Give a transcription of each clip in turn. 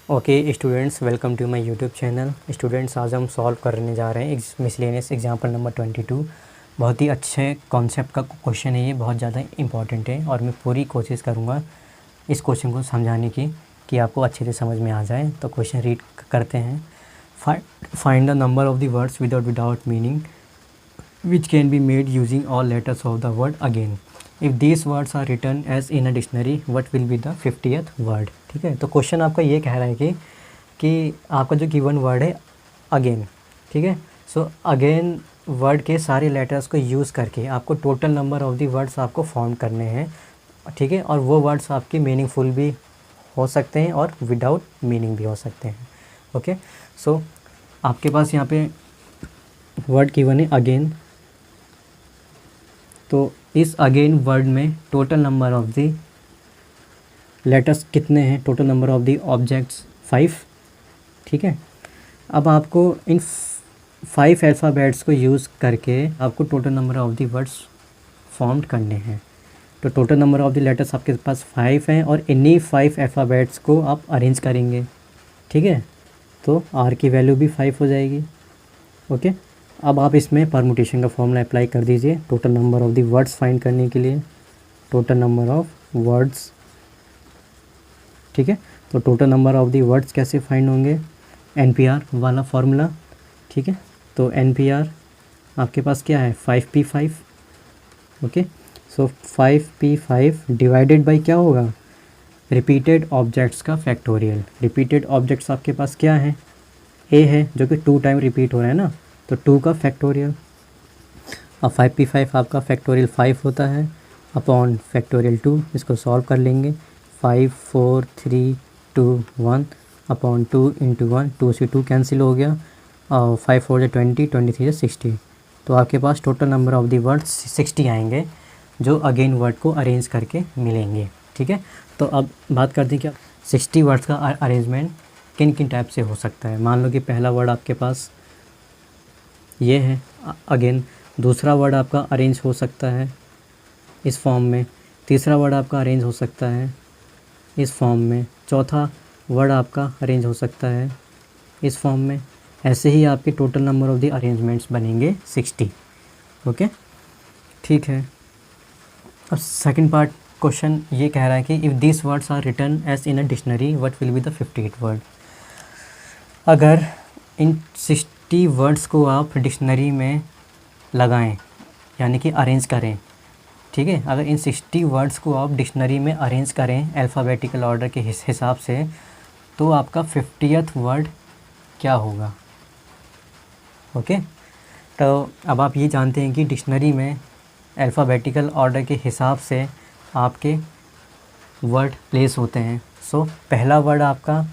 Okay students, welcome to my YouTube channel. Students, आज हम solve करने जा रहे हैं मिसलेनियस एग्जाम्पल नंबर 22। बहुत ही अच्छे कॉन्सेप्ट का क्वेश्चन है, ये बहुत ज़्यादा इंपॉर्टेंट है और मैं पूरी कोशिश करूँगा इस क्वेश्चन को समझाने की कि आपको अच्छे से समझ में आ जाए। तो क्वेश्चन रीड करते हैं। Find the number of the words without meaning which can be made using all letters of the word again. If these words are written as in a dictionary, what will be the 50th word? ठीक है, तो question आपका ये कह रहा है कि आपका जो गिवन वर्ड है अगेन, ठीक है। सो अगेन वर्ड के सारे लेटर्स को यूज़ करके आपको total number of the words आपको फॉर्म करने हैं, ठीक है। और वो वर्ड्स आपके मीनिंगफुल भी हो सकते हैं और विदाउट मीनिंग भी हो सकते हैं। ओके, सो आपके पास यहाँ पे वर्ड गिवन है अगेन। तो इस अगेन वर्ड में total number of the letters कितने हैं? Total number of the objects 5, ठीक है। अब आपको इन 5 अल्फ़ाबेट्स को यूज़ करके आपको total number of the words form करने हैं। तो total number of the letters आपके पास 5 हैं और इन्हीं 5 अल्फ़ाबेट्स को आप अरेंज करेंगे, ठीक है। तो आर की वैल्यू भी 5 हो जाएगी। ओके, अब आप इसमें परमुटेशन का फॉर्मूला अप्लाई कर दीजिए total number of the words find करने के लिए। टोटल नंबर ऑफ वर्ड्स, ठीक है। तो total number of the words कैसे फाइंड होंगे? NPR वाला फॉर्मूला, ठीक है। तो NPR आपके पास क्या है? 5P5। Okay, so 5P5 divided by क्या होगा? रिपीटेड ऑब्जेक्ट्स का फैक्टोरियल। रिपीटेड ऑब्जेक्ट्स आपके पास क्या है? A है, जो कि 2 टाइम रिपीट हो रहा है ना, तो 2 का फैक्टोरियल। अब 5P5 आपका फैक्टोरियल 5 होता है अपॉन फैक्टोरियल 2। इसको सॉल्व कर लेंगे। 5 4 3 2 1 अपॉन 2 इंटू 1, 2 से 2 कैंसिल हो गया और 5 4 से 20, 23 से 60। तो आपके पास total number of the words 60 आएंगे जो अगेन वर्ड को अरेंज करके मिलेंगे, ठीक है। तो अब बात करते हैं कि 60 वर्ड्स का अरेंजमेंट किन किन टाइप से हो सकता है। मान लो कि पहला वर्ड आपके पास ये है अगेन, दूसरा वर्ड आपका अरेंज हो सकता है इस फॉर्म में, तीसरा वर्ड आपका अरेंज हो सकता है इस फॉर्म में, चौथा वर्ड आपका अरेंज हो सकता है इस फॉर्म में। ऐसे ही आपके total number of the arrangements बनेंगे 60। ओके, ठीक है। अब सेकंड पार्ट क्वेश्चन ये कह रहा है कि if this words are written as in a dictionary what will be the 58th word. अगर इन 60 वर्ड्स को आप डिक्शनरी में लगाएं, यानी कि अरेंज करें, ठीक है। अगर इन 60 वर्ड्स को आप डिक्शनरी में अरेंज करें अल्फ़ाबेटिकल ऑर्डर के हिसाब से, तो आपका 50th वर्ड क्या होगा? ओके, तो अब आप ये जानते हैं कि डिक्शनरी में अल्फ़ाबेटिकल ऑर्डर के हिसाब से आपके वर्ड प्लेस होते हैं। सो पहला वर्ड आपका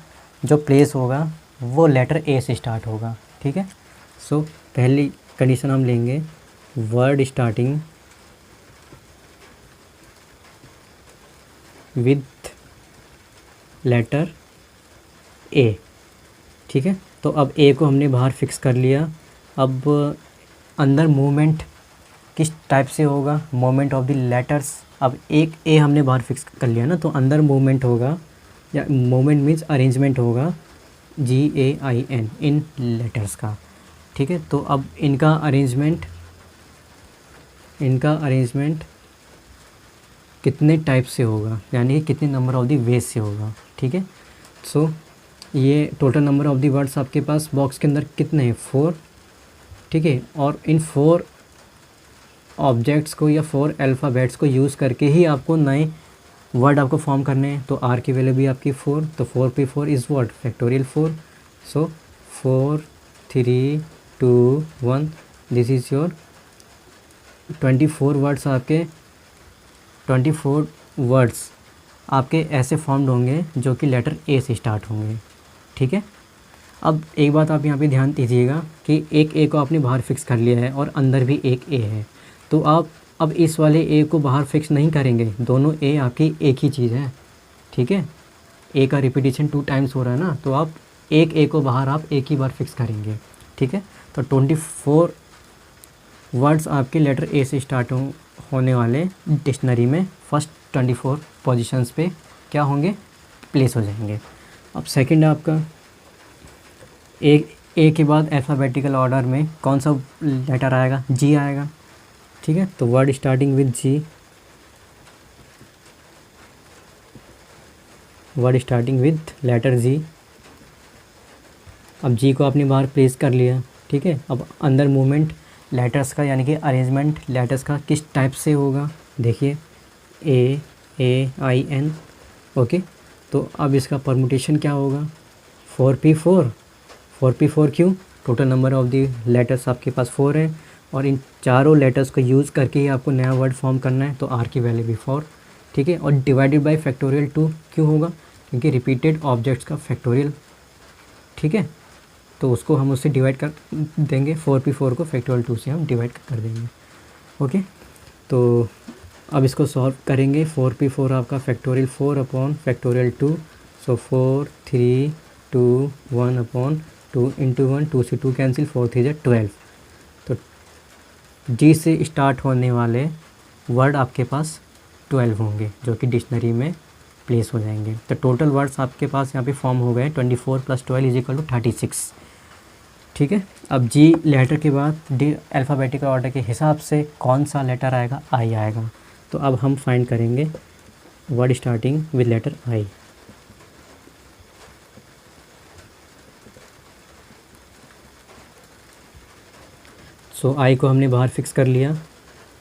जो प्लेस होगा वो लेटर A से स्टार्ट होगा, ठीक है। सो पहली कंडीशन हम लेंगे word starting with letter A, ठीक है। तो अब A को हमने बाहर फिक्स कर लिया। अब अंदर मूवमेंट किस टाइप से होगा? Movement of the letters. अब एक A हमने बाहर फिक्स कर लिया ना, तो अंदर मूवमेंट होगा, या मूवमेंट मीन्स अरेंजमेंट होगा GAIN इन लेटर्स का, ठीक है। तो अब इनका अरेंजमेंट कितने टाइप से होगा, यानी कि कितने नंबर ऑफ दी वेज से होगा, ठीक है। सो ये total number of the words आपके पास बॉक्स के अंदर कितने हैं? 4, ठीक है। और इन 4 ऑब्जेक्ट्स को या 4 अल्फ़ाबेट्स को यूज़ करके ही आपको नए वर्ड आपको फॉर्म करने हैं। तो आर की वैल्यू भी आपकी 4, तो 4P4 is what? Factorial 4। So 4 3 2 1, this is your 24 words. आपके 24 वर्ड्स आपके ऐसे फॉर्म्ड होंगे जो कि लेटर A से स्टार्ट होंगे, ठीक है। अब एक बात आप यहाँ पे ध्यान दीजिएगा कि एक A को आपने बाहर फिक्स कर लिया है और अंदर भी एक A है, तो आप अब इस वाले A को बाहर फिक्स नहीं करेंगे। दोनों A आपकी एक ही चीज़ है, ठीक है। A का रिपीटेशन 2 टाइम्स हो रहा है ना, तो आप एक A को बाहर आप एक ही बार फिक्स करेंगे, ठीक है। तो 24 वर्ड्स आपके लेटर A से स्टार्ट होने वाले डिक्शनरी में फर्स्ट 24 पोजीशंस पे क्या होंगे? प्लेस हो जाएंगे। अब सेकंड आपका ए के बाद अल्फ़ाबेटिकल ऑर्डर में कौन सा लेटर आएगा? जी आएगा, ठीक है। तो word starting with G, word starting with letter G. अब जी को आपने बाहर प्लेस कर लिया, ठीक है। अब अंदर मूवमेंट लेटर्स का यानी कि अरेंजमेंट लेटर्स का किस टाइप से होगा? देखिए ए आई एन, ओके। तो अब इसका परमुटेशन क्या होगा? 4p4। 4p4 क्यों? Total number of the letters आपके पास 4 है और इन चारों लेटर्स को यूज़ करके ही आपको नया वर्ड फॉर्म करना है, तो आर की वैल्यू भी 4, ठीक है। और डिवाइडेड बाय फैक्टोरियल 2 क्यों होगा? क्योंकि रिपीटेड ऑब्जेक्ट्स का फैक्टोरियल, ठीक है। तो उसको हम उससे डिवाइड कर देंगे, 4p4 को फैक्टोरियल 2 से हम डिवाइड कर देंगे, ओके। तो अब इसको सॉल्व करेंगे। 4p4 आपका फैक्टोरियल 4 अपॉन फैक्टोरियल 2, सो 4 3 2 1 अपॉन 2 इंटू 1, 2 से 2 कैंसिल, 4 3 12। तो जी से स्टार्ट होने वाले वर्ड आपके पास 12 होंगे जो कि डिक्शनरी में प्लेस हो जाएंगे। तो टोटल वर्ड्स आपके पास यहाँ पे फॉर्म हो गए 24 + 12 इज इक्वल टू 36, ठीक है। अब जी लेटर के बाद डी अल्फ़ाबेटिकल ऑर्डर के हिसाब से कौन सा लेटर आएगा? आई आएगा। तो अब हम फाइंड करेंगे वर्ड स्टार्टिंग विद लेटर आई। सो आई को हमने बाहर फिक्स कर लिया,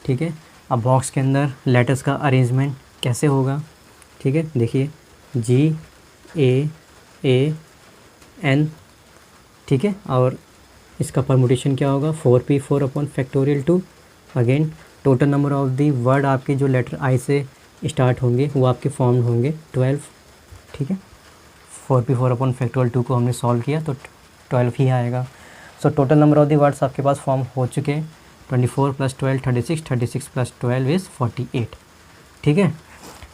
ठीक है। अब बॉक्स के अंदर लेटर्स का अरेंजमेंट कैसे होगा? ठीक है, देखिए जी ए एन, ठीक है। और इसका परमुटेशन क्या होगा? 4p4 upon factorial 2। Again total number of the word आपके जो लेटर आई से स्टार्ट होंगे वो आपके फॉर्म होंगे 12, ठीक है। 4p4 अपॉन फैक्टोरियल 2 को हमने सॉल्व किया तो 12 ही आएगा। So total number of the words आपके पास फॉर्म हो चुके हैं 24 + 12 36, 36 + 12 इज़ 48, ठीक है।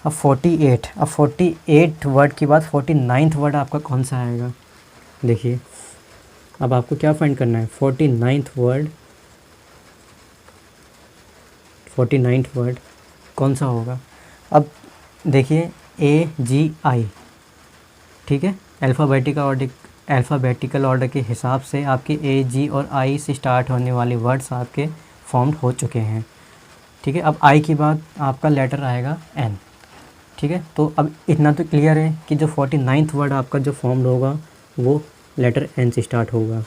अब 48 वर्ड के बाद 49th वर्ड आपका कौन सा आएगा? देखिए अब आपको क्या फाइंड करना है? 49th वर्ड कौन सा होगा? अब देखिए AGI, ठीक है। अल्फ़ाबेटिकल ऑर्डर के हिसाब से आपके AG और I से स्टार्ट होने वाले वर्ड्स आपके फॉर्म्ड हो चुके हैं, ठीक है। अब I के बाद आपका लेटर आएगा N, ठीक है। तो अब इतना तो क्लियर है कि जो 49th वर्ड आपका जो फॉर्म्ड होगा वो लेटर N से स्टार्ट होगा,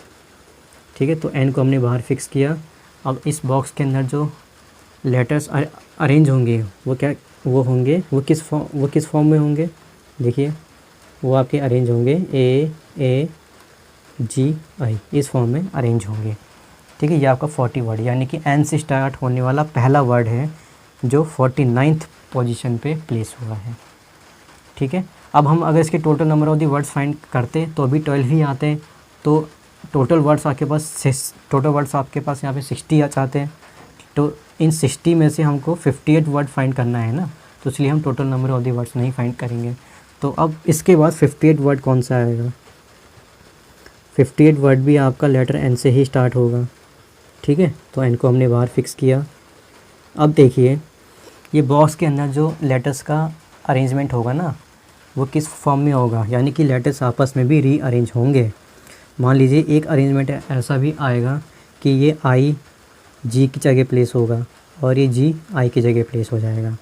ठीक है। तो N को हमने बाहर फिक्स किया। अब इस बॉक्स के अंदर जो लेटर्स अरेंज होंगे वो किस फॉर्म में होंगे? देखिए वो आपके अरेंज होंगे AGI, इस फॉर्म में अरेंज होंगे, ठीक है। ये आपका 40 वर्ड यानी कि N से स्टार्ट होने वाला पहला वर्ड है जो 49th पोजीशन पे प्लेस हुआ है, ठीक है। अब हम अगर इसके total number of the words find करते तो अभी 12 ही आते हैं। तो टोटल वर्ड्स आपके पास यहाँ पे 60 आ जाते हैं। तो इन 60 में से हमको 58 वर्ड फाइंड करना है ना, तो इसलिए हम total number of the words नहीं फाइंड करेंगे। तो अब इसके बाद 58 वर्ड कौन सा आएगा? 58 वर्ड भी आपका लेटर N से ही स्टार्ट होगा, ठीक है। तो N को हमने बाहर फिक्स किया। अब देखिए ये बॉक्स के अंदर जो लेटर्स का अरेंजमेंट होगा ना वो किस फॉर्म में होगा, यानी कि लेटर्स आपस में भी रीअरेंज होंगे। मान लीजिए एक अरेंजमेंट ऐसा भी आएगा कि ये I G की जगह प्लेस होगा और ये G I की जगह प्लेस हो जाएगा,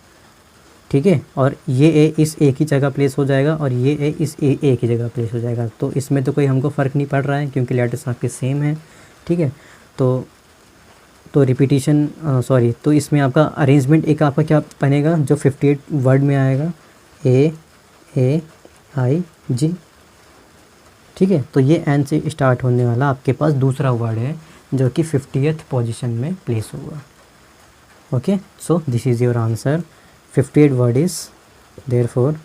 ठीक है। और ये A इस A की जगह प्लेस हो जाएगा और ये A इस A की जगह प्लेस हो जाएगा। तो इसमें तो कोई हमको फ़र्क नहीं पड़ रहा है क्योंकि लेटर्स आपके सेम हैं, ठीक है। तो तो इसमें आपका अरेंजमेंट एक आपका क्या बनेगा जो 58 वर्ड में आएगा? AIG, ठीक है। तो ये N से स्टार्ट होने वाला आपके पास दूसरा वर्ड है जो कि 50th पोजीशन में प्लेस हुआ, okay. So this is your answer. 58 word is therefore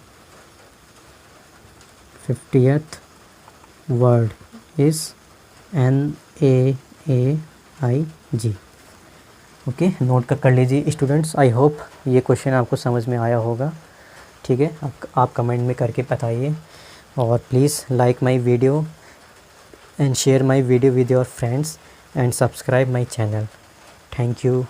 50th word is NAAIG, okay. Note कर लीजिए स्टूडेंट्स। आई होप ये क्वेश्चन आपको समझ में आया होगा, ठीक है। आप कमेंट में करके बताइए और please like my video and share my video with your friends and subscribe my channel. Thank you.